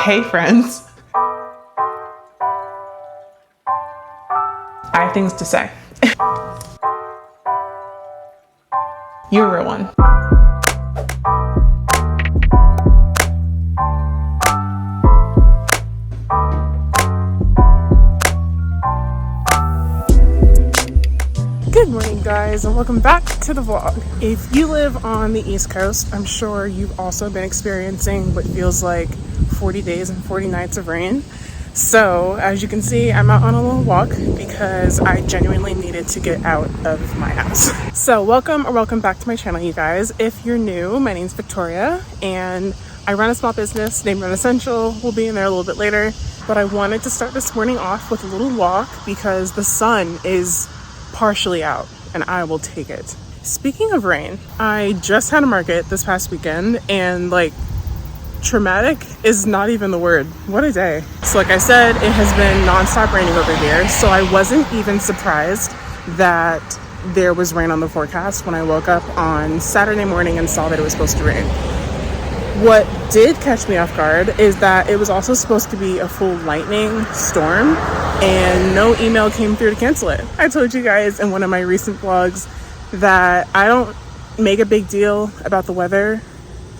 Hey friends, I have things to say. You're a real one. Good morning guys, and welcome back to the vlog. If you live on the East Coast, I'm sure you've also been experiencing what feels like 40 days and 40 nights of rain. So as you can see, I'm out on a little walk because I genuinely needed to get out of my house. So welcome back to my channel, you guys. If you're new, my name's Victoria and I run a small business named Renascential. We'll be in there a little bit later, but I wanted to start this morning off with a little walk because the sun is partially out and I will take it. Speaking of rain, I just had a market this past weekend and traumatic is not even the word. What a day. So like I said, it has been nonstop raining over here, so I wasn't even surprised that there was rain on the forecast when I woke up on Saturday morning and saw that it was supposed to rain. What did catch me off guard is that it was also supposed to be a full lightning storm and no email came through to cancel it. I told you guys in one of my recent vlogs that I don't make a big deal about the weather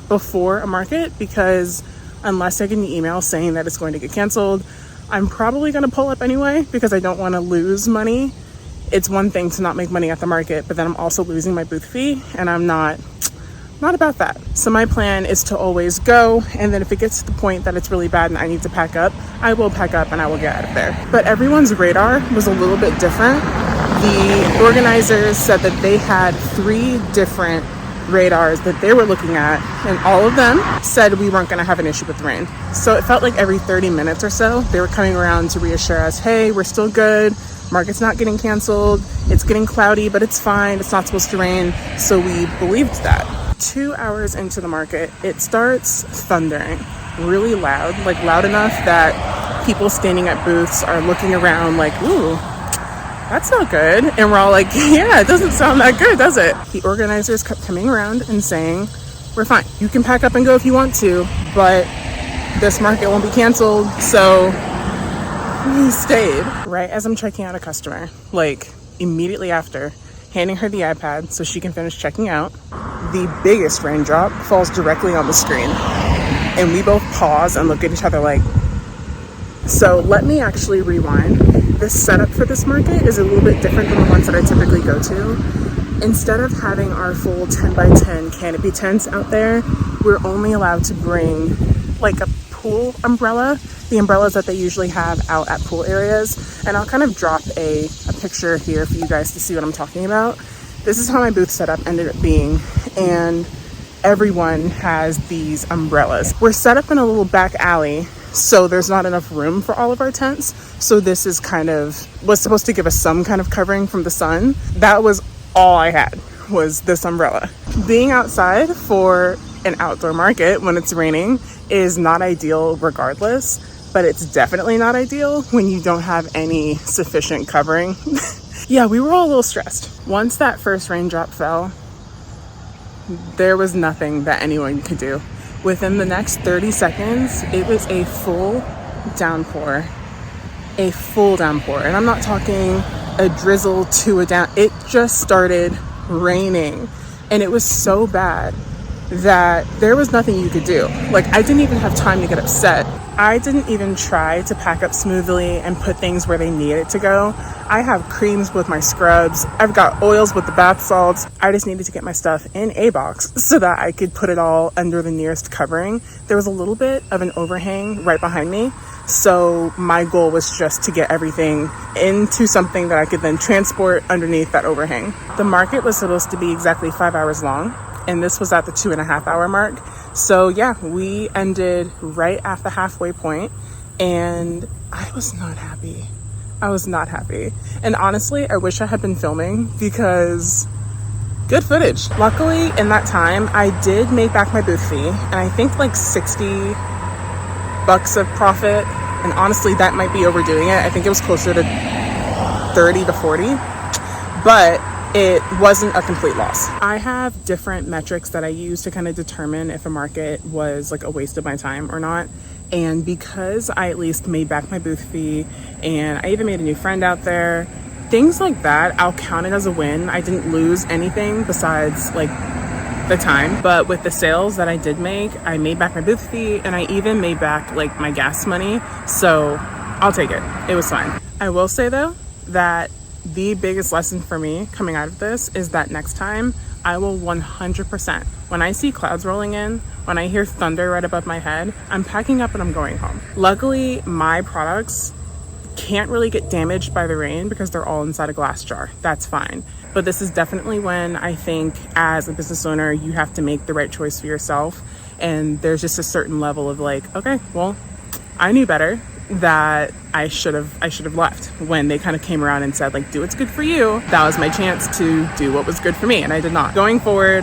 before a market because unless I get an email saying that it's going to get canceled, I'm probably going to pull up anyway because I don't want to lose money. It's one thing to not make money at the market, but then I'm also losing my booth fee and I'm not about that. So my plan is to always go, and then if it gets to the point that it's really bad and I need to pack up, I will pack up and I will get out of there. But everyone's radar was a little bit different. The organizers said that they had 3 different radars that they were looking at, and all of them said we weren't going to have an issue with rain. So it felt like every 30 minutes or so, they were coming around to reassure us, hey, we're still good. Market's not getting canceled. It's getting cloudy, but it's fine. It's not supposed to rain. So we believed that. 2 hours into the market, it starts thundering really loud, loud enough that people standing at booths are looking around like, ooh, that's not good. And we're all like, yeah, it doesn't sound that good, does it? The organizers kept coming around and saying, we're fine. You can pack up and go if you want to, but this market won't be canceled. So we stayed. Right as I'm checking out a customer, immediately after, handing her the iPad so she can finish checking out, the biggest raindrop falls directly on the screen. And we both pause and look at each other like, so let me actually rewind. This setup for this market is a little bit different than the ones that I typically go to. Instead of having our full 10 by 10 canopy tents out there, we're only allowed to bring a pool umbrella, the umbrellas that they usually have out at pool areas. And I'll kind of drop a picture here for you guys to see what I'm talking about. This is how my booth setup ended up being, and everyone has these umbrellas. We're set up in a little back alley, so there's not enough room for all of our tents. So this is was supposed to give us some kind of covering from the sun. That was all I had, was this umbrella. Being outside for an outdoor market when it's raining is not ideal regardless, but it's definitely not ideal when you don't have any sufficient covering. Yeah, we were all a little stressed. Once that first raindrop fell, there was nothing that anyone could do. Within the next 30 seconds, it was a full downpour. A full downpour. And I'm not talking a drizzle to a down. It just started raining. And it was so bad that there was nothing you could do. I didn't even have time to get upset. I didn't even try to pack up smoothly and put things where they needed to go. I have creams with my scrubs. I've got oils with the bath salts. I just needed to get my stuff in a box so that I could put it all under the nearest covering. There was a little bit of an overhang right behind me. So my goal was just to get everything into something that I could then transport underneath that overhang. The market was supposed to be exactly 5 hours long, and this was at the 2.5 hour mark. So yeah, we ended right at the halfway point, and I was not happy. And honestly, I wish I had been filming because good footage. Luckily, in that time, I did make back my booth fee, and I think $60 of profit. And honestly, that might be overdoing it. I think it was closer to 30 to 40, but it wasn't a complete loss. I have different metrics that I use to kind of determine if a market was a waste of my time or not. And because I at least made back my booth fee and I even made a new friend out there, things like that, I'll count it as a win. I didn't lose anything besides like the time, but with the sales that I did make, I made back my booth fee and I even made back like my gas money. So I'll take it. It was fine. I will say though that the biggest lesson for me coming out of this is that next time I will 100%, when I see clouds rolling in, when I hear thunder right above my head, I'm packing up and I'm going home. Luckily, my products can't really get damaged by the rain because they're all inside a glass jar. That's fine. But this is definitely when I think as a business owner, you have to make the right choice for yourself. And there's just a certain level of like, okay, well, I knew better, that I should have left when they kind of came around and said like, do what's good for you. That was my chance to do what was good for me, and I did not. Going forward,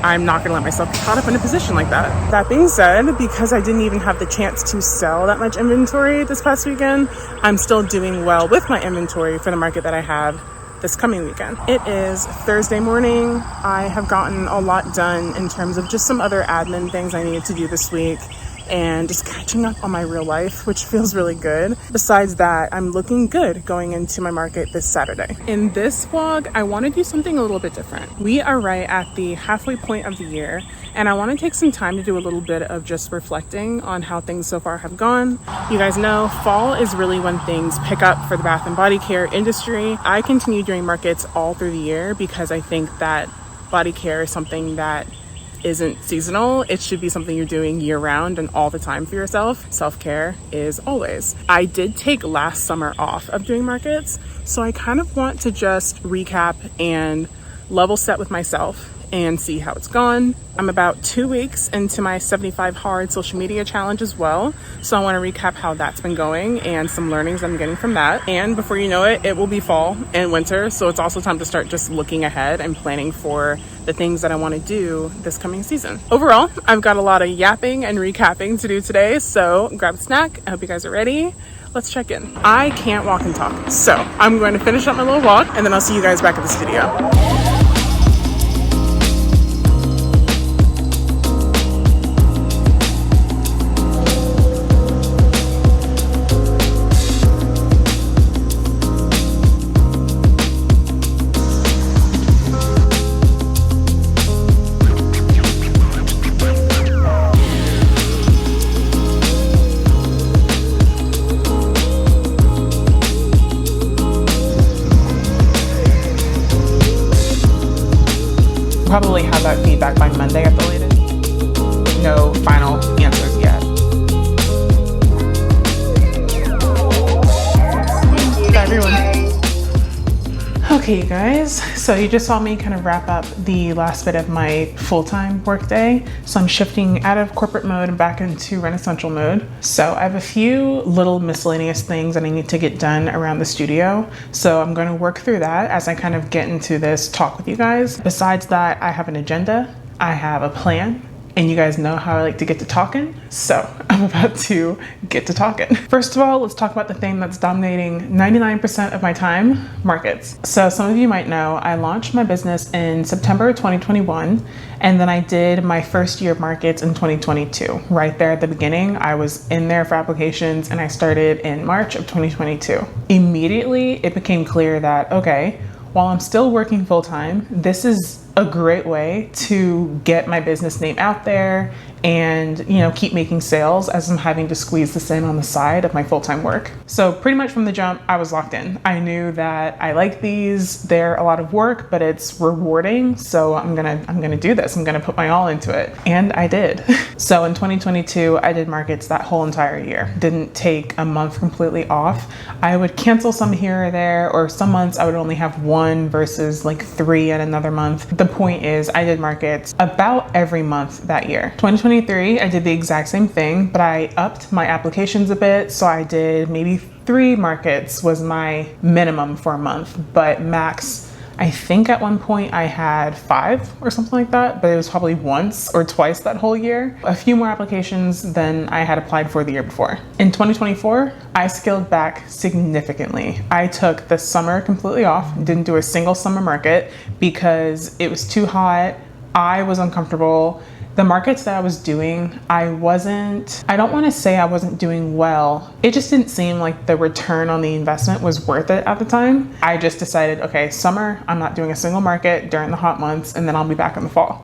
I'm not gonna let myself get caught up in a position like that. That being said, because I didn't even have the chance to sell that much inventory this past weekend, I'm still doing well with my inventory for the market that I have this coming weekend. It is Thursday morning. I have gotten a lot done in terms of just some other admin things I needed to do this week and just catching up on my real life, which feels really good. Besides that, I'm looking good going into my market this Saturday. In this vlog, I want to do something a little bit different. We are right at the halfway point of the year, and I want to take some time to do a little bit of just reflecting on how things so far have gone. You guys know fall is really when things pick up for the bath and body care industry. I continue doing markets all through the year because I think that body care is something that isn't seasonal. It should be something you're doing year round and all the time for yourself. Self-care is always. I did take last summer off of doing markets, so I kind of want to just recap and level set with myself and see how it's gone. I'm about 2 weeks into my 75 hard social media challenge as well. So I want to recap how that's been going and some learnings I'm getting from that. And before you know it, it will be fall and winter. So it's also time to start just looking ahead and planning for the things that I want to do this coming season. Overall, I've got a lot of yapping and recapping to do today. So grab a snack. I hope you guys are ready. Let's check in. I can't walk and talk. So I'm going to finish up my little walk and then I'll see you guys back at the studio. Probably have that feedback by Monday at the latest. No final answers yet. Bye, everyone. Okay, you guys, so you just saw me kind of wrap up the last bit of my full-time workday. So I'm shifting out of corporate mode and back into Renascential mode. So I have a few little miscellaneous things that I need to get done around the studio. So I'm going to work through that as I kind of get into this talk with you guys. Besides that, I have an agenda, I have a plan, and you guys know how I like to get to talking. So I'm about to get to talking. First of all, let's talk about the thing that's dominating 99% of my time, markets. So some of you might know, I launched my business in September 2021, and then I did my first year of markets in 2022. Right there at the beginning, I was in there for applications and I started in March of 2022. Immediately, it became clear that, okay, while I'm still working full-time, this is a great way to get my business name out there and, you know, keep making sales as I'm having to squeeze this in on the side of my full-time work. So pretty much from the jump, I was locked in. I knew that I like these. They're a lot of work, but it's rewarding. So I'm gonna do this. I'm gonna put my all into it. And I did. So in 2022, I did markets that whole entire year. Didn't take a month completely off. I would cancel some here or there, or some months I would only have one versus like 3 in another month. The point is I did markets about every month that year. 2023, I did the exact same thing, but I upped my applications a bit. So I did maybe 3 markets was my minimum for a month, but max, I think at one point I had 5 or something like that, but it was probably once or twice that whole year. A few more applications than I had applied for the year before. In 2024, I scaled back significantly. I took the summer completely off, didn't do a single summer market because it was too hot. I was uncomfortable The markets that I was doing, I don't want to say I wasn't doing well. It just didn't seem like the return on the investment was worth it at the time. I just decided, okay, summer, I'm not doing a single market during the hot months, and then I'll be back in the fall.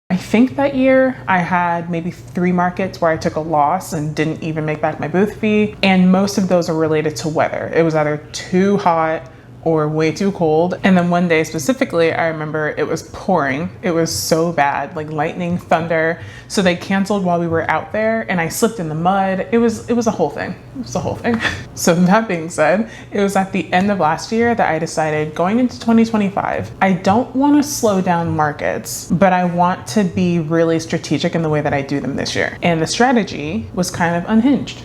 I think that year I had maybe 3 markets where I took a loss and didn't even make back my booth fee. And most of those are related to weather. It was either too hot or way too cold. And then one day specifically, I remember it was pouring. It was so bad, like lightning, thunder. So they canceled while we were out there and I slipped in the mud. It was a whole thing. It was a whole thing. So that being said, it was at the end of last year that I decided going into 2025, I don't want to slow down markets, but I want to be really strategic in the way that I do them this year. And the strategy was kind of unhinged.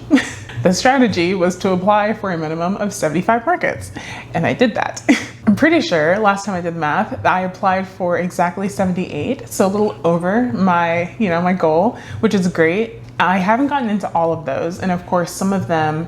The strategy was to apply for a minimum of 75 markets, and I did that. I'm pretty sure last time I did math, I applied for exactly 78, so a little over my, my goal, which is great. I haven't gotten into all of those, and of course some of them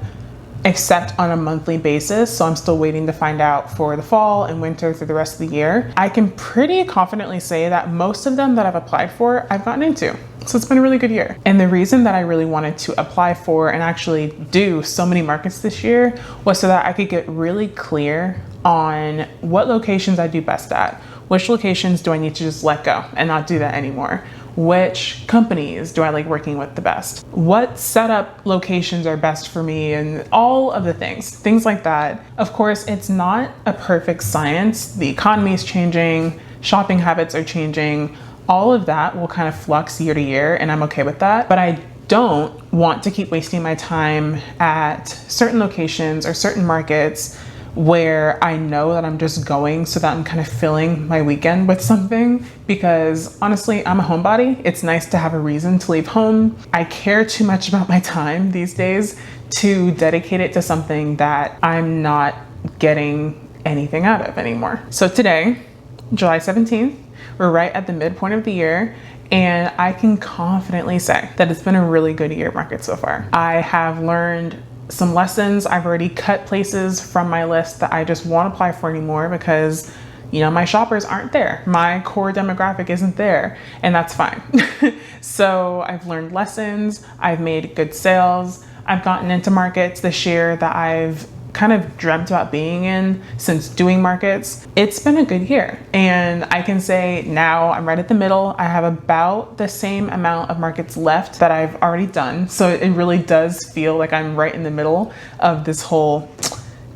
accept on a monthly basis, so I'm still waiting to find out for the fall and winter through the rest of the year. I can pretty confidently say that most of them that I've applied for, I've gotten into. So it's been a really good year. And the reason that I really wanted to apply for and actually do so many markets this year was so that I could get really clear on what locations I do best at. Which locations do I need to just let go and not do that anymore? Which companies do I like working with the best? What setup locations are best for me, and all of the things like that. Of course, it's not a perfect science. The economy is changing, shopping habits are changing. All of that will kind of flux year to year, and I'm okay with that. But I don't want to keep wasting my time at certain locations or certain markets where I know that I'm just going so that I'm kind of filling my weekend with something, because honestly, I'm a homebody. It's nice to have a reason to leave home. I care too much about my time these days to dedicate it to something that I'm not getting anything out of anymore. So today, July 17th, we're right at the midpoint of the year, and I can confidently say that it's been a really good year market so far. I have learned some lessons. I've already cut places from my list that I just won't apply for anymore because, my shoppers aren't there. My core demographic isn't there, and that's fine. So I've learned lessons. I've made good sales. I've gotten into markets this year that I've kind of dreamt about being in since doing markets. It's been a good year, and I can say now I'm right at the middle. I have about the same amount of markets left that I've already done, so it really does feel like I'm right in the middle of this whole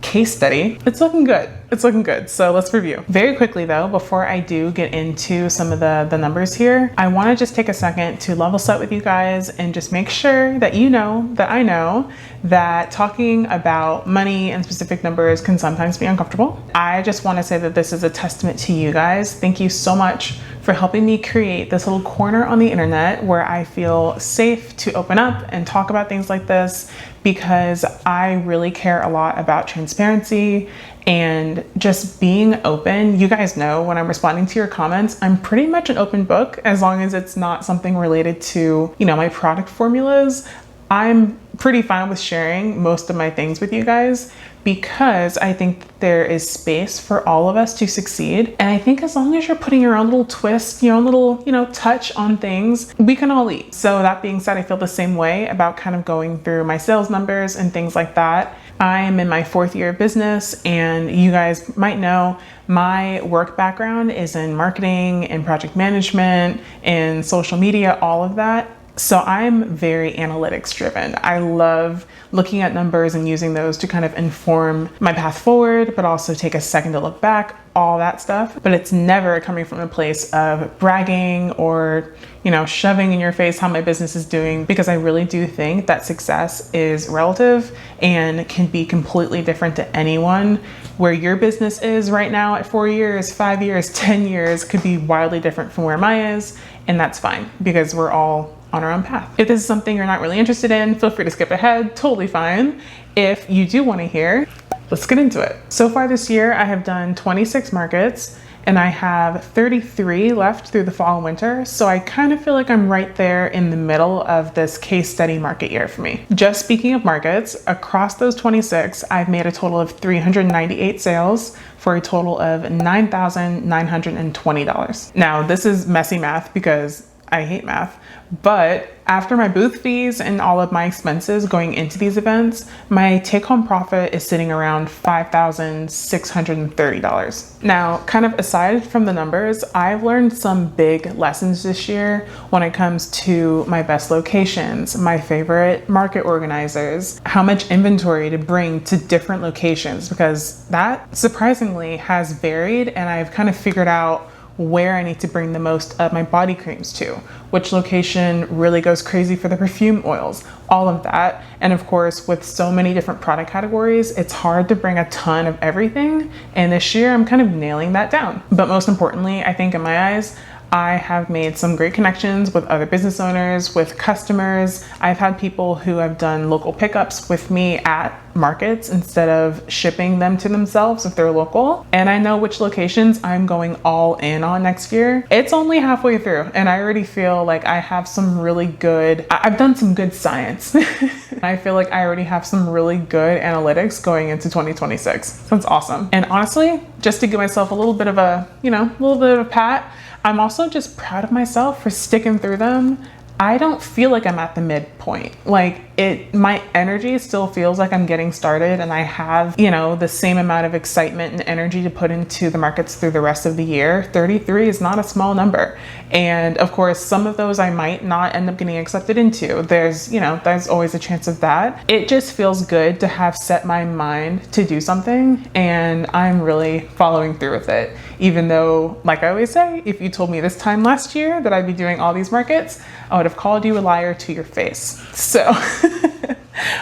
case study. It's looking good. It's looking good. So let's review. Very quickly though, before I do get into some of the numbers here, I want to just take a second to level set with you guys and just make sure that you know that I know that talking about money and specific numbers can sometimes be uncomfortable. I just want to say that this is a testament to you guys. Thank you so much for helping me create this little corner on the internet where I feel safe to open up and talk about things like this, because I really care a lot about transparency and just being open. You guys know when I'm responding to your comments, I'm pretty much an open book as long as it's not something related to, my product formulas. I'm pretty fine with sharing most of my things with you guys because I think there is space for all of us to succeed. And I think as long as you're putting your own little twist, your own little, touch on things, we can all eat. So that being said, I feel the same way about kind of going through my sales numbers and things like that. I am in my 4th year of business, and you guys might know my work background is in marketing and project management and social media, all of that. So I'm very analytics driven. I love looking at numbers and using those to kind of inform my path forward, but also take a second to look back, all that stuff. But it's never coming from a place of bragging or, shoving in your face how my business is doing, because I really do think that success is relative and can be completely different to anyone. Where your business is right now at 4 years, 5 years, 10 years could be wildly different from where mine is. And that's fine because we're all on our own path. If this is something you're not really interested in, feel free to skip ahead, totally fine. If you do want to hear, let's get into it. So far this year, I have done 26 markets, and I have 33 left through the fall and winter. So I kind of feel like I'm right there in the middle of this case study market year for me. Just speaking of markets, across those 26, I've made a total of 398 sales for a total of $9,920. Now, this is messy math because I hate math, but after my booth fees and all of my expenses going into these events, my take-home profit is sitting around $5,630. Now, kind of aside from the numbers, I've learned some big lessons this year when it comes to my best locations, my favorite market organizers, how much inventory to bring to different locations, because that surprisingly has varied, and I've kind of figured out where I need to bring the most of my body creams to, which location really goes crazy for the perfume oils, all of that. And of course, with so many different product categories, it's hard to bring a ton of everything. And this year I'm kind of nailing that down. But most importantly, I think in my eyes, I have made some great connections with other business owners, with customers. I've had people who have done local pickups with me at markets instead of shipping them to themselves if they're local. And I know which locations I'm going all in on next year. It's only halfway through, and I already feel like I have some really good, I've done some good science. I feel like I already have some really good analytics going into 2026. That's awesome. And honestly, just to give myself a little bit of a, little bit of a pat, I'm also just proud of myself for sticking through them. I don't feel like I'm at the midpoint. My energy still feels like I'm getting started, and I have, the same amount of excitement and energy to put into the markets through the rest of the year. 33 is not a small number. And of course, some of those I might not end up getting accepted into. There's always a chance of that. It just feels good to have set my mind to do something, and I'm really following through with it. Even though, like I always say, if you told me this time last year that I'd be doing all these markets, I would have called you a liar to your face. So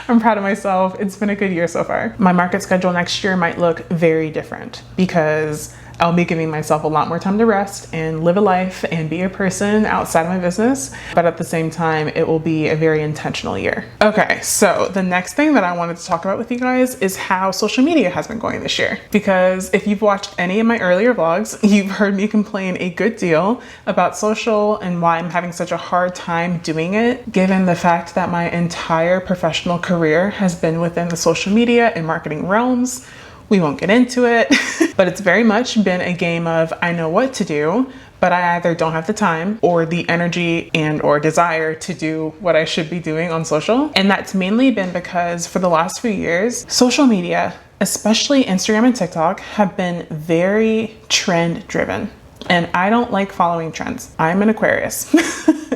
I'm proud of myself. It's been a good year so far. My market schedule next year might look very different because I'll be giving myself a lot more time to rest and live a life and be a person outside of my business. But at the same time, it will be a very intentional year. Okay, so the next thing that I wanted to talk about with you guys is how social media has been going this year. Because if you've watched any of my earlier vlogs, you've heard me complain a good deal about social and why I'm having such a hard time doing it, given the fact that my entire professional career has been within the social media and marketing realms. We won't get into it, but it's very much been a game of I know what to do, but I either don't have the time or the energy and or desire to do what I should be doing on social. And that's mainly been because for the last few years, social media, especially Instagram and TikTok, have been very trend driven. And I don't like following trends. I'm an Aquarius.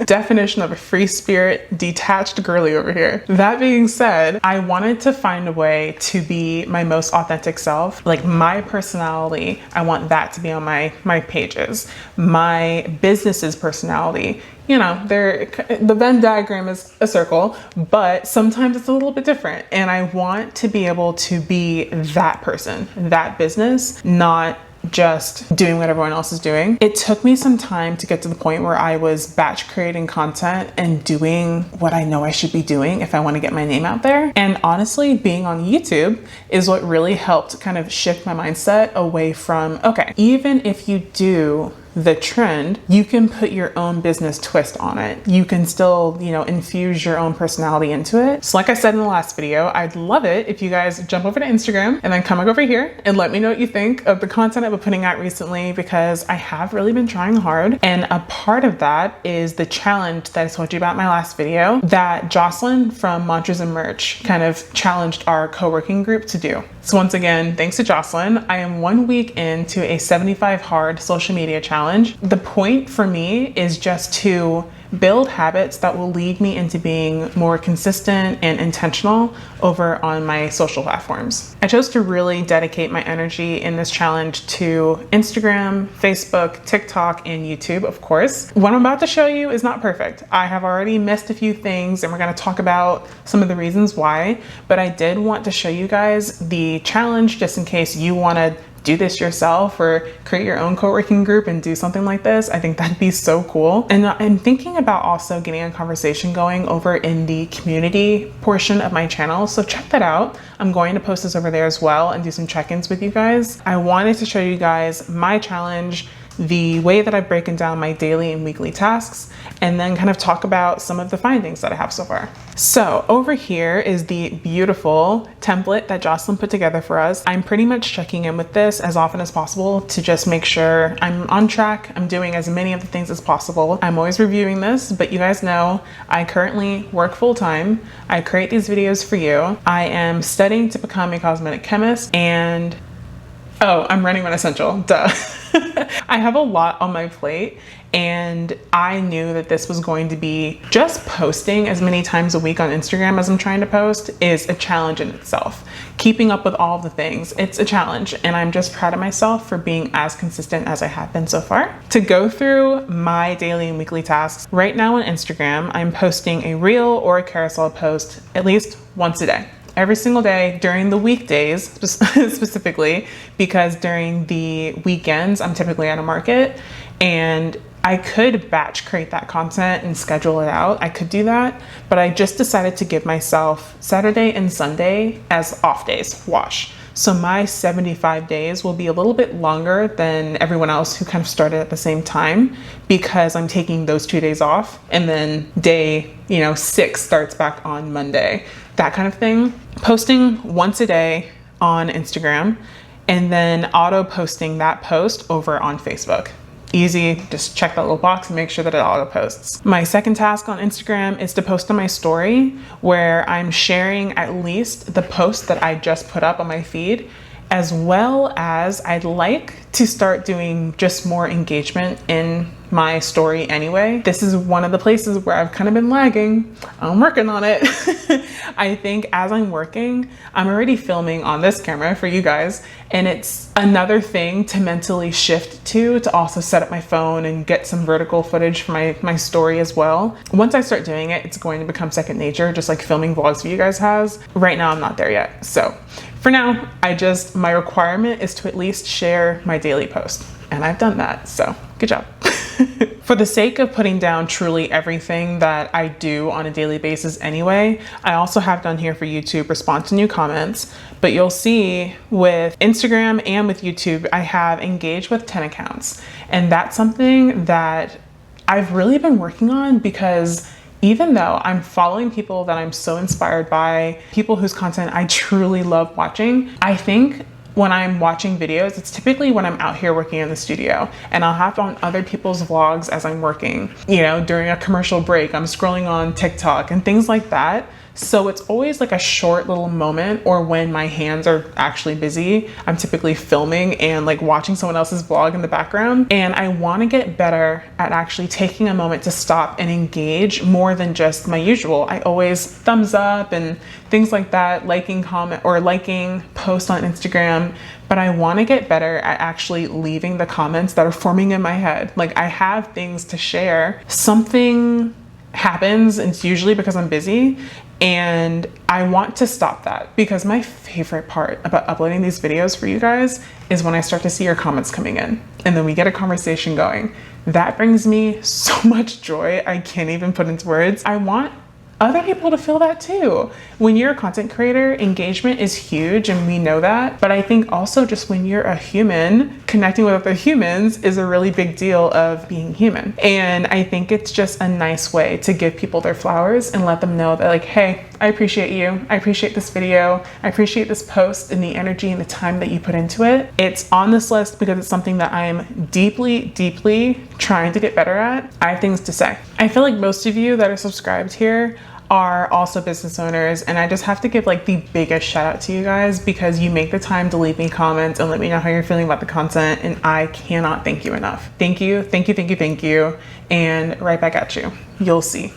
Definition of a free spirit, detached girly over here. That being said, I wanted to find a way to be my most authentic self. Like my personality, I want that to be on my pages. My business's personality, the Venn diagram is a circle, but sometimes it's a little bit different. And I want to be able to be that person, that business, not just doing what everyone else is doing. It took me some time to get to the point where I was batch creating content and doing what I know I should be doing if I want to get my name out there. And honestly, being on YouTube is what really helped kind of shift my mindset away from, okay, even if you do the trend, you can put your own business twist on it. You can still, infuse your own personality into it. So like I said in the last video, I'd love it if you guys jump over to Instagram and then come over here and let me know what you think of the content I've been putting out recently, because I have really been trying hard. And a part of that is the challenge that I told you about in my last video that Jocelyn from Mantras and Merch kind of challenged our co-working group to do. So once again, thanks to Jocelyn, I am 1 week into a 75 hard social media challenge. The point for me is just to build habits that will lead me into being more consistent and intentional over on my social platforms. I chose to really dedicate my energy in this challenge to Instagram, Facebook, TikTok, and YouTube, of course. What I'm about to show you is not perfect. I have already missed a few things, and we're going to talk about some of the reasons why, but I did want to show you guys the challenge just in case you want to do this yourself or create your own co-working group and do something like this, I think that'd be so cool. And I'm thinking about also getting a conversation going over in the community portion of my channel. So check that out. I'm going to post this over there as well and do some check-ins with you guys. I wanted to show you guys my challenge, the way that I've broken down my daily and weekly tasks, and then kind of talk about some of the findings that I have so far. So over here is the beautiful template that Jocelyn put together for us. I'm pretty much checking in with this as often as possible to just make sure I'm on track. I'm doing as many of the things as possible. I'm always reviewing this, but you guys know I currently work full-time. I create these videos for you. I am studying to become a cosmetic chemist, and oh, I'm running Renascential, duh. I have a lot on my plate, and I knew that this was going to be just posting as many times a week on Instagram as I'm trying to post is a challenge in itself. Keeping up with all the things, it's a challenge, and I'm just proud of myself for being as consistent as I have been so far. To go through my daily and weekly tasks, right now on Instagram, I'm posting a reel or a carousel post at least once a day. Every single day during the weekdays specifically, because during the weekends I'm typically at a market, and I could batch create that content and schedule it out. I could do that, but I just decided to give myself Saturday and Sunday as off days, wash. So my 75 days will be a little bit longer than everyone else who kind of started at the same time, because I'm taking those 2 days off, and then day 6 starts back on Monday, that kind of thing. Posting once a day on Instagram, and then auto posting that post over on Facebook. Easy, just check that little box and make sure that it auto posts. My second task on Instagram is to post on my story, where I'm sharing at least the post that I just put up on my feed, as well as I'd like to start doing just more engagement in my story anyway. This is one of the places where I've kind of been lagging. I'm working on it. I think as I'm working, I'm already filming on this camera for you guys, and it's another thing to mentally shift to also set up my phone and get some vertical footage for my story as well. Once I start doing it, it's going to become second nature, just like filming vlogs for you guys has. Right now, I'm not there yet. So for now, my requirement is to at least share my daily post, and I've done that, so good job. For the sake of putting down truly everything that I do on a daily basis anyway, I also have done here for YouTube respond to new comments, but you'll see with Instagram and with YouTube, I have engaged with 10 accounts, and that's something that I've really been working on, because even though I'm following people that I'm so inspired by, people whose content I truly love watching, I think when I'm watching videos, it's typically when I'm out here working in the studio, and I'll have on other people's vlogs as I'm working. During a commercial break, I'm scrolling on TikTok and things like that. So it's always like a short little moment, or when my hands are actually busy, I'm typically filming and like watching someone else's vlog in the background. And I want to get better at actually taking a moment to stop and engage more than just my usual. I always thumbs up and things like that, liking comment or liking post on Instagram, but I want to get better at actually leaving the comments that are forming in my head. Like, I have things to share. Something happens, and it's usually because I'm busy, and I want to stop that, because my favorite part about uploading these videos for you guys is when I start to see your comments coming in, and then we get a conversation going. That brings me so much joy I can't even put into words. I want other people to feel that too. When you're a content creator, engagement is huge, and we know that. But I think also just when you're a human, connecting with other humans is a really big deal of being human. And I think it's just a nice way to give people their flowers and let them know that, like, hey, I appreciate you. I appreciate this video. I appreciate this post and the energy and the time that you put into it. It's on this list because it's something that I am deeply, deeply trying to get better at. I have things to say. I feel like most of you that are subscribed here are also business owners, and I just have to give like the biggest shout out to you guys, because you make the time to leave me comments and let me know how you're feeling about the content, and I cannot thank you enough. Thank you, thank you, thank you, thank you, and right back at you. You'll see.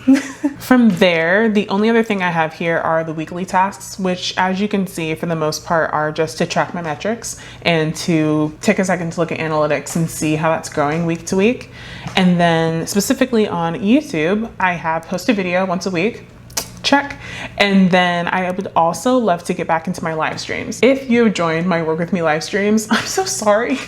From there, the only other thing I have here are the weekly tasks, which, as you can see, for the most part are just to track my metrics and to take a second to look at analytics and see how that's going week to week. And then specifically on YouTube, I have post a video once a week. check. And then I would also love to get back into my live streams. If you joined my Work With Me live streams, I'm so sorry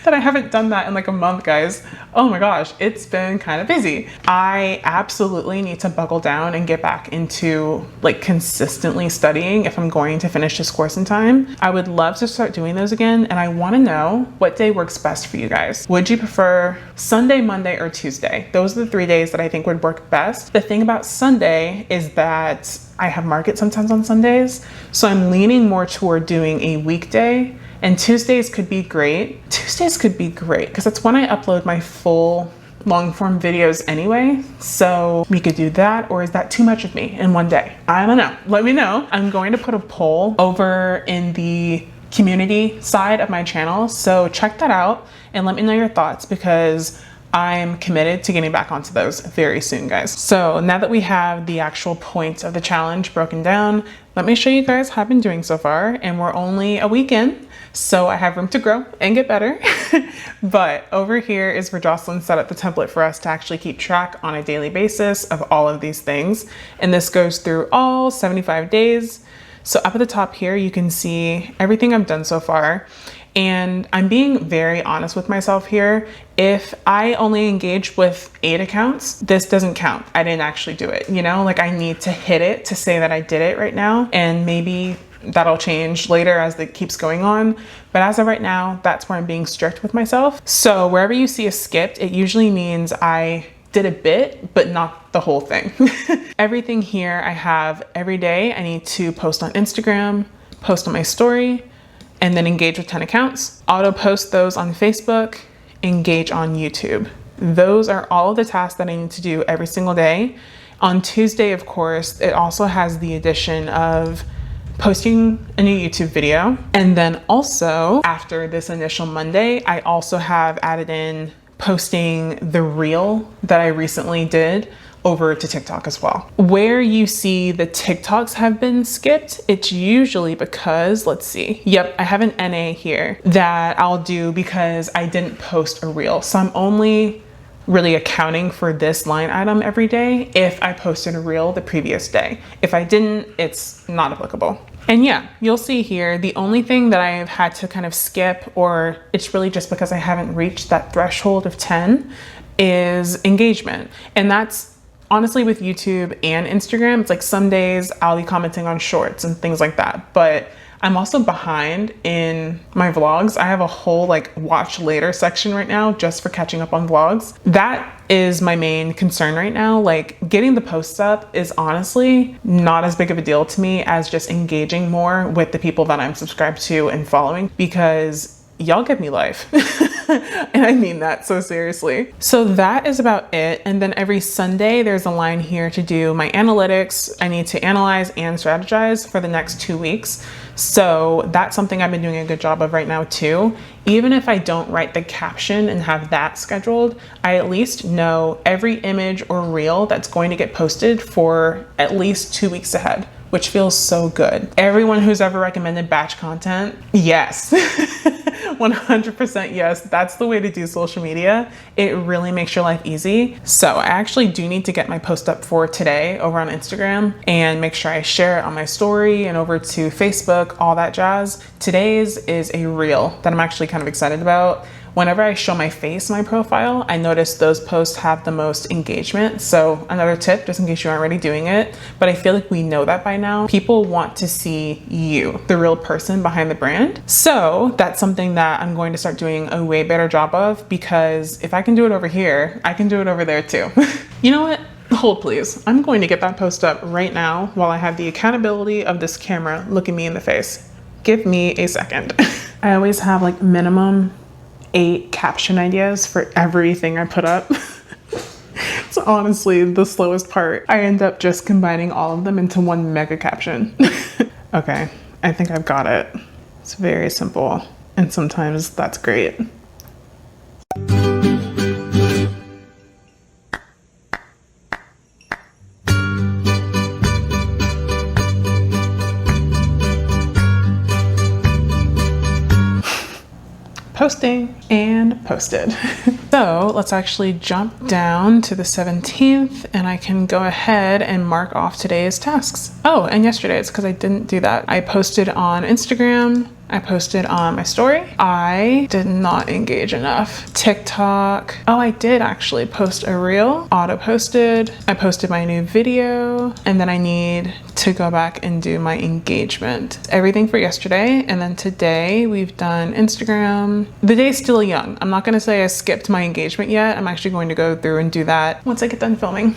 that I haven't done that in like a month, guys. Oh my gosh, it's been kind of busy. I absolutely need to buckle down and get back into like consistently studying if I'm going to finish this course in time. I would love to start doing those again, and I want to know what day works best for you guys. Would you prefer Sunday, Monday, or Tuesday? Those are the 3 days that I think would work best. The thing about Sunday is that I have market sometimes on Sundays, so I'm leaning more toward doing a weekday, and Tuesdays could be great. Tuesdays could be great because that's when I upload my full long form videos anyway. So we could do that, or is that too much of me in one day? I don't know. Let me know. I'm going to put a poll over in the community side of my channel, so check that out and let me know your thoughts, because I'm committed to getting back onto those very soon, guys. So now that we have the actual points of the challenge broken down, let me show you guys how I've been doing so far. And we're only a week in, so I have room to grow and get better. But over here is where Jocelyn set up the template for us to actually keep track on a daily basis of all of these things. And this goes through all 75 days. So up at the top here, you can see everything I've done so far. And I'm being very honest with myself here. If I only engage with 8 accounts, this doesn't count. I didn't actually do it, you know? Like, I need to hit it to say that I did it right now. And maybe that'll change later as it keeps going on. But as of right now, that's where I'm being strict with myself. So wherever you see a skipped, it usually means I did a bit, but not the whole thing. Everything here I have every day. I need to post on Instagram, post on my story, and then engage with 10 accounts, auto post those on Facebook, engage on YouTube. Those are all of the tasks that I need to do every single day. On Tuesday, of course, it also has the addition of posting a new YouTube video. And then also after this initial Monday, I also have added in posting the reel that I recently did over to TikTok as well. Where you see the TikToks have been skipped, it's usually because, let's see, yep, I have an NA here that I'll do because I didn't post a reel. So I'm only really accounting for this line item every day if I posted a reel the previous day. If I didn't, it's not applicable. And yeah, you'll see here, the only thing that I've had to kind of skip, or it's really just because I haven't reached that threshold of 10, is engagement. And that's honestly with YouTube and Instagram. It's like some days I'll be commenting on shorts and things like that, but I'm also behind in my vlogs. I have a whole like watch later section right now just for catching up on vlogs. That is my main concern right now. Like, getting the posts up is honestly not as big of a deal to me as just engaging more with the people that I'm subscribed to and following, because y'all give me life. And I mean that so seriously. So that is about it. And then every Sunday, there's a line here to do my analytics. I need to analyze and strategize for the next 2 weeks. So that's something I've been doing a good job of right now too. Even if I don't write the caption and have that scheduled, I at least know every image or reel that's going to get posted for at least 2 weeks ahead, which feels so good. Everyone who's ever recommended batch content, yes. 100% yes, that's the way to do social media. It really makes your life easy. So I actually do need to get my post up for today over on Instagram and make sure I share it on my story and over to Facebook, all that jazz. Today's is a reel that I'm actually kind of excited about. Whenever I show my face in my profile, I notice those posts have the most engagement. So another tip, just in case you aren't already doing it, but I feel like we know that by now. People want to see you, the real person behind the brand. So that's something that I'm going to start doing a way better job of, because if I can do it over here, I can do it over there too. You know what? Hold please. I'm going to get that post up right now while I have the accountability of this camera looking me in the face. Give me a second. I always have like minimum 8 caption ideas for everything I put up. It's honestly the slowest part. I end up just combining all of them into one mega caption. Okay, I think I've got it. It's very simple, and sometimes that's great. Posting. and posted. So let's actually jump down to the 17th and I can go ahead and mark off today's tasks. Oh, and yesterday's, because I didn't do that. I posted on Instagram. I posted on my story. I did not engage enough. TikTok. Oh, I did actually post a reel. Auto posted. I posted my new video. And then I need to go back and do my engagement. Everything for yesterday. And then today we've done Instagram. The day's still young. I'm not gonna say I skipped my engagement yet. I'm actually going to go through and do that once I get done filming.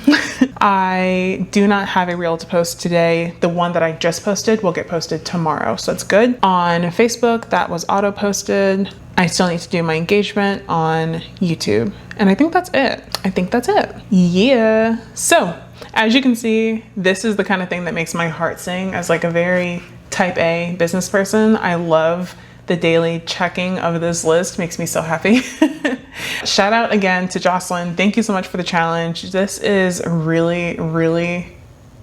I do not have a reel to post today. The one that I just posted will get posted tomorrow. So that's good. On Facebook, that was auto posted. I still need to do my engagement on YouTube. And I think that's it. Yeah. So as you can see, this is the kind of thing that makes my heart sing as like a very type A business person. I love the daily checking of this list. Makes me so happy. Shout out again to Jocelyn. Thank you so much for the challenge. This is really, really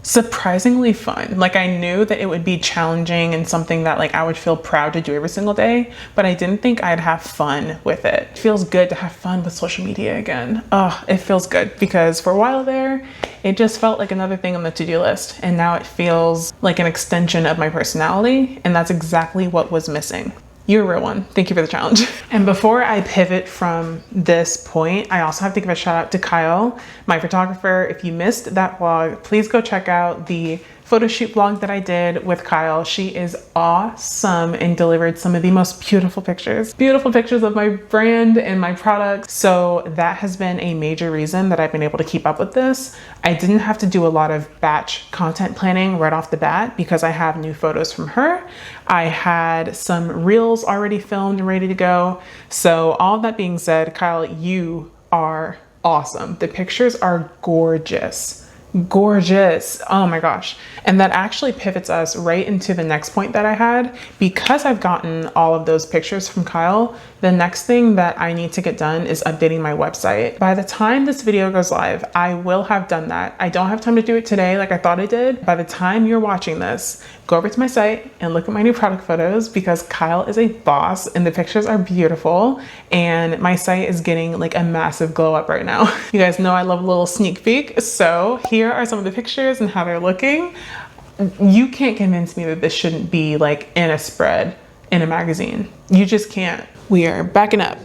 surprisingly fun. Like, I knew that it would be challenging and something that like I would feel proud to do every single day, but I didn't think I'd have fun with it. It feels good to have fun with social media again. Oh, it feels good because for a while there, it just felt like another thing on the to-do list. And now it feels like an extension of my personality. And that's exactly what was missing. You're a real one. Thank you for the challenge. And before I pivot from this point, I also have to give a shout out to Kyle, my photographer. If you missed that vlog, please go check out the photo shoot vlog that I did with Kyle. She is awesome and delivered some of the most beautiful pictures of my brand and my products. So that has been a major reason that I've been able to keep up with this. I didn't have to do a lot of batch content planning right off the bat because I have new photos from her. I had some reels already filmed and ready to go. So all of that being said, Kyle, you are awesome. The pictures are gorgeous. Oh my gosh. And that actually pivots us right into the next point that I had. Because I've gotten all of those pictures from Kyle, the next thing that I need to get done is updating my website. By the time this video goes live, I will have done that. I don't have time to do it today like I thought I did. By the time you're watching this, go over to my site and look at my new product photos because Kyle is a boss and the pictures are beautiful and my site is getting like a massive glow up right now. You guys know I love a little sneak peek. So here are some of the pictures and how they're looking. You can't convince me that this shouldn't be like in a spread in a magazine. You just can't. We are backing up.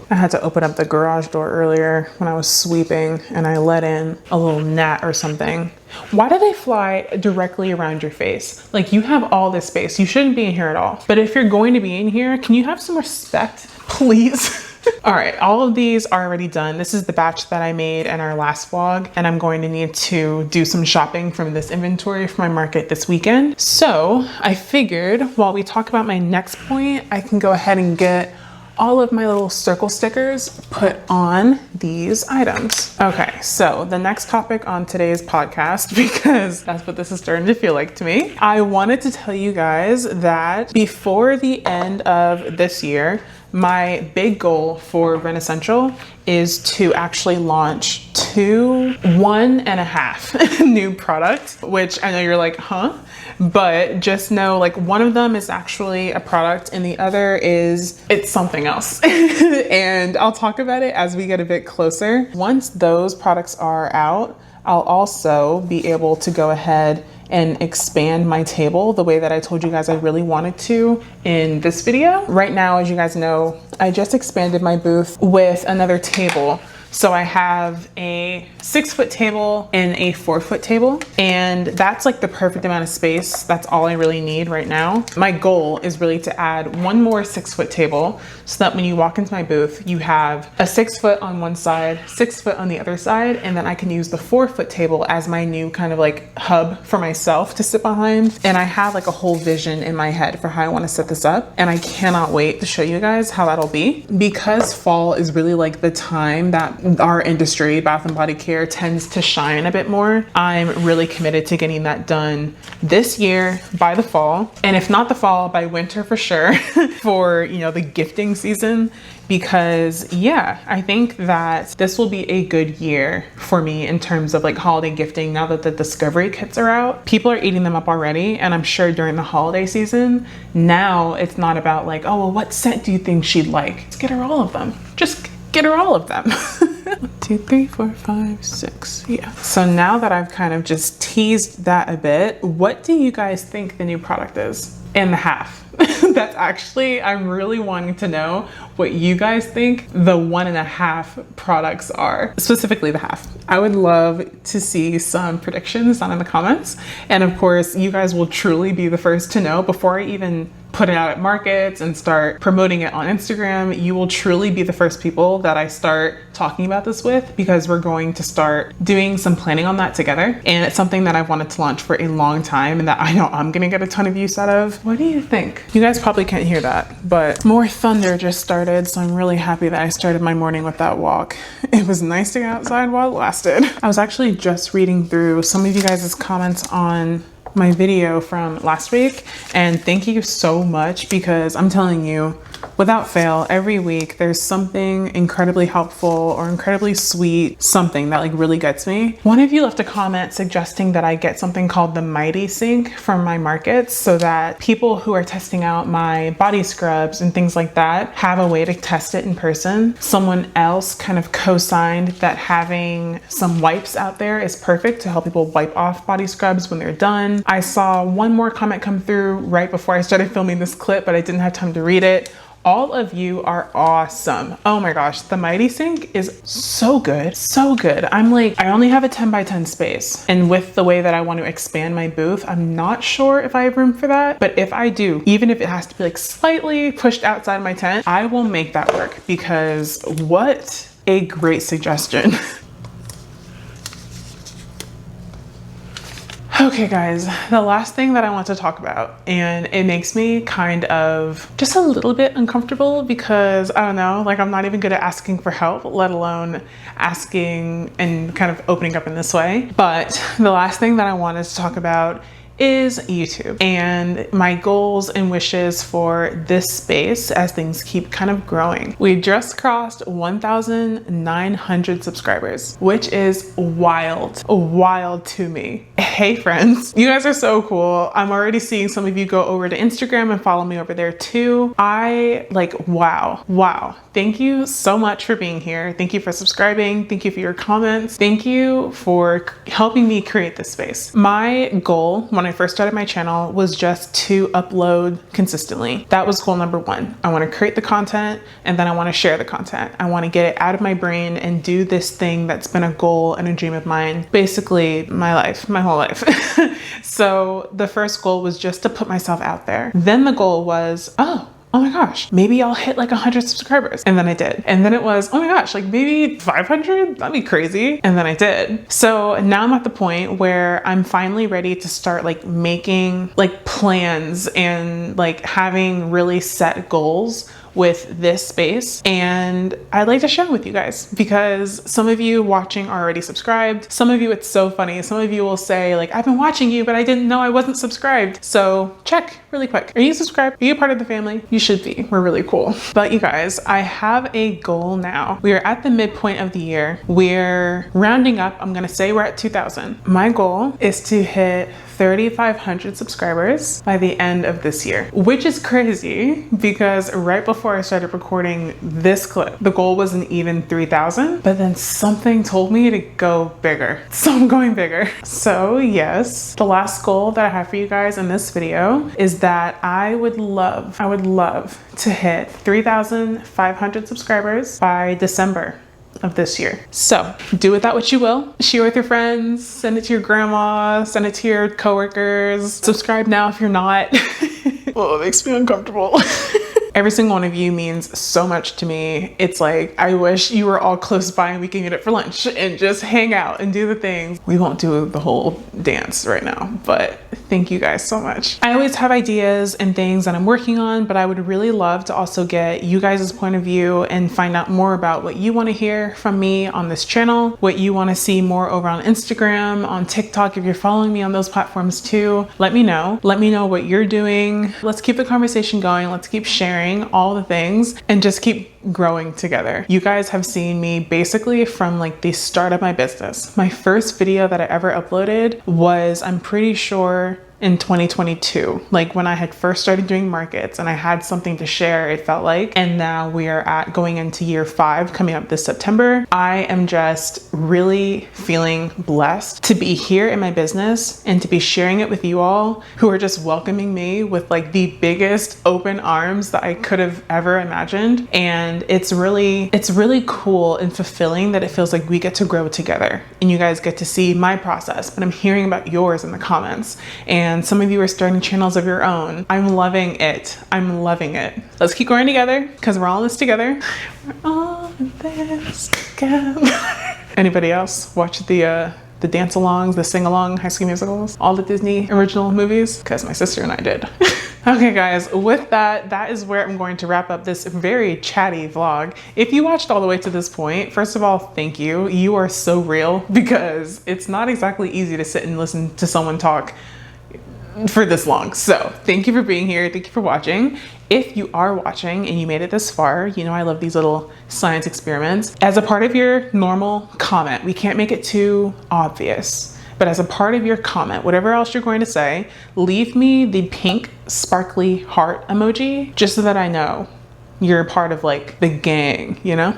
I had to open up the garage door earlier when I was sweeping and I let in a little gnat or something. Why do they fly directly around your face? Like, you have all this space. You shouldn't be in here at all. But if you're going to be in here, can you have some respect, please? All right, all of these are already done. This is the batch that I made in our last vlog, and I'm going to need to do some shopping from this inventory for my market this weekend. So I figured while we talk about my next point, I can go ahead and get all of my little circle stickers put on these items. Okay, so the next topic on today's podcast, because that's what this is starting to feel like to me, I wanted to tell you guys that before the end of this year, my big goal for Renascential is to actually launch 1.5 new products, which I know you're like, huh? But just know, like, one of them is actually a product and the other is, it's something else. And I'll talk about it as we get a bit closer. Once those products are out, I'll also be able to go ahead and expand my table the way that I told you guys I really wanted to in this video. Right now, as you guys know, I just expanded my booth with another table. So I have a 6-foot table and a 4-foot table, and that's like the perfect amount of space. That's all I really need right now. My goal is really to add one more 6-foot table so that when you walk into my booth, you have a 6-foot on one side, 6-foot on the other side, and then I can use the 4-foot table as my new kind of like hub for myself to sit behind. And I have like a whole vision in my head for how I want to set this up, and I cannot wait to show you guys how that'll be. Because fall is really like the time that our industry, Bath and Body Care, tends to shine a bit more. I'm really committed to getting that done this year by the fall. And if not the fall, by winter for sure, for, you know, the gifting season. Because yeah, I think that this will be a good year for me in terms of like holiday gifting. Now that the discovery kits are out, people are eating them up already. And I'm sure during the holiday season, now it's not about like, oh, well, what scent do you think she'd like? Let's get her all of them. Just get her all of them. 1, 2, 3, 4, 5, 6. Yeah. So now that I've kind of just teased that a bit, what do you guys think the new product is? In the half. That's actually, I'm really wanting to know what you guys think the 1.5 products are, specifically the half. I would love to see some predictions down in the comments. And of course, you guys will truly be the first to know before I even put it out at markets and start promoting it on Instagram. You will truly be the first people that I start talking about this with, because we're going to start doing some planning on that together. And it's something that I've wanted to launch for a long time and that I know I'm gonna get a ton of use out of. What do you think? You guys probably can't hear that, but more thunder just started. So I'm really happy that I started my morning with that walk. It was nice to get outside while it lasted. I was actually just reading through some of you guys' comments on my video from last week, and thank you so much, because I'm telling you, without fail, every week there's something incredibly helpful or incredibly sweet, something that like really gets me. One of you left a comment suggesting that I get something called the Mighty Sync from my markets, so that people who are testing out my body scrubs and things like that have a way to test it in person. Someone else kind of co-signed that having some wipes out there is perfect to help people wipe off body scrubs when they're done. I saw one more comment come through right before I started filming this clip, but I didn't have time to read it. All of you are awesome. Oh my gosh, the Mighty Sync is so good, so good. I'm like, I only have a 10 by 10 space. And with the way that I want to expand my booth, I'm not sure if I have room for that. But if I do, even if it has to be like slightly pushed outside my tent, I will make that work, because what a great suggestion. Okay guys, the last thing that I want to talk about, and it makes me kind of just a little bit uncomfortable, because I don't know, like I'm not even good at asking for help, let alone asking and kind of opening up in this way. But the last thing that I wanted to talk about is YouTube and my goals and wishes for this space as things keep kind of growing. We just crossed 1,900 subscribers, which is wild to me. Hey friends, you guys are so cool. I'm already seeing some of you go over to Instagram and follow me over there too. I like, wow. Thank you so much for being here. Thank you for subscribing. Thank you for your comments. Thank you for helping me create this space. My goal when I first started my channel was just to upload consistently. That was goal number 1. I want to create the content, and then I want to share the content. I want to get it out of my brain and do this thing that's been a goal and a dream of mine, basically my life, my whole life. So the first goal was just to put myself out there. Then the goal was, oh my gosh, maybe I'll hit like 100 subscribers. And then I did. And then it was, oh my gosh, like maybe 500? That'd be crazy. And then I did. So now I'm at the point where I'm finally ready to start like making like plans and like having really set goals with this space. And I'd like to share it with you guys, because some of you watching are already subscribed. Some of you, it's so funny. Some of you will say like, I've been watching you, but I didn't know I wasn't subscribed. So check really quick. Are you subscribed? Are you a part of the family? You should be. We're really cool. But you guys, I have a goal now. We are at the midpoint of the year. We're rounding up. I'm going to say we're at 2,000. My goal is to hit 3,500 subscribers by the end of this year, which is crazy, because right before I started recording this clip, the goal was an even 3,000, but then something told me to go bigger. So I'm going bigger. So yes, the last goal that I have for you guys in this video is that I would love to hit 3,500 subscribers by December of this year. So do with that what you will. Share with your friends, send it to your grandma, send it to your coworkers. Subscribe now if you're not. Oh, it makes me uncomfortable. Every single one of you means so much to me. It's like, I wish you were all close by and we can get it for lunch and just hang out and do the things. We won't do the whole dance right now, but Thank you guys so much. I always have ideas and things that I'm working on, but I would really love to also get you guys' point of view and find out more about what you want to hear from me on this channel, what you want to see more over on Instagram, on TikTok. If you're following me on those platforms too, let me know. Let me know what you're doing. Let's keep the conversation going. Let's keep sharing all the things and just keep growing together. You guys have seen me basically from like the start of my business. My first video that I ever uploaded was, I'm pretty sure, in 2022, like when I had first started doing markets and I had something to share, it felt like. And now we are going into year 5 coming up this September. I am just really feeling blessed to be here in my business and to be sharing it with you all who are just welcoming me with like the biggest open arms that I could have ever imagined. And it's really cool and fulfilling that it feels like we get to grow together and you guys get to see my process, but I'm hearing about yours in the comments. And some of you are starting channels of your own. I'm loving it. I'm loving it. Let's keep growing together because we're all in this together. We're all in this together. Anybody else watch the dance-alongs, the sing-along High School Musicals, all the Disney original movies? Because my sister and I did. Okay guys, with that is where I'm going to wrap up this very chatty vlog. If you watched all the way to this point, first of all, thank you. You are so real because it's not exactly easy to sit and listen to someone talk for this long. So thank you for being here. Thank you for watching. If you are watching and you made it this far, you know I love these little science experiments. As a part of your normal comment, we can't make it too obvious, but as a part of your comment, whatever else you're going to say, leave me the pink sparkly heart emoji just so that I know you're a part of like the gang, you know?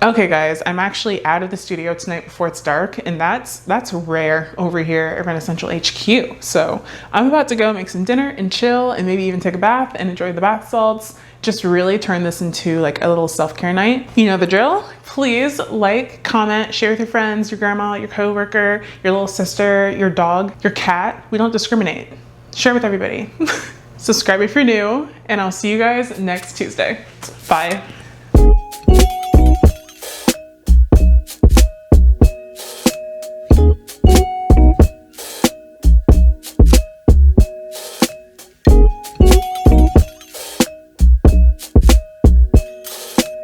Okay guys, I'm actually out of the studio tonight before it's dark, and that's rare over here at Renascential HQ. So I'm about to go make some dinner and chill and maybe even take a bath and enjoy the bath salts. Just really turn this into like a little self-care night. You know the drill. Please like, comment, share with your friends, your grandma, your coworker, your little sister, your dog, your cat. We don't discriminate. Share with everybody. Subscribe if you're new, and I'll see you guys next Tuesday. Bye.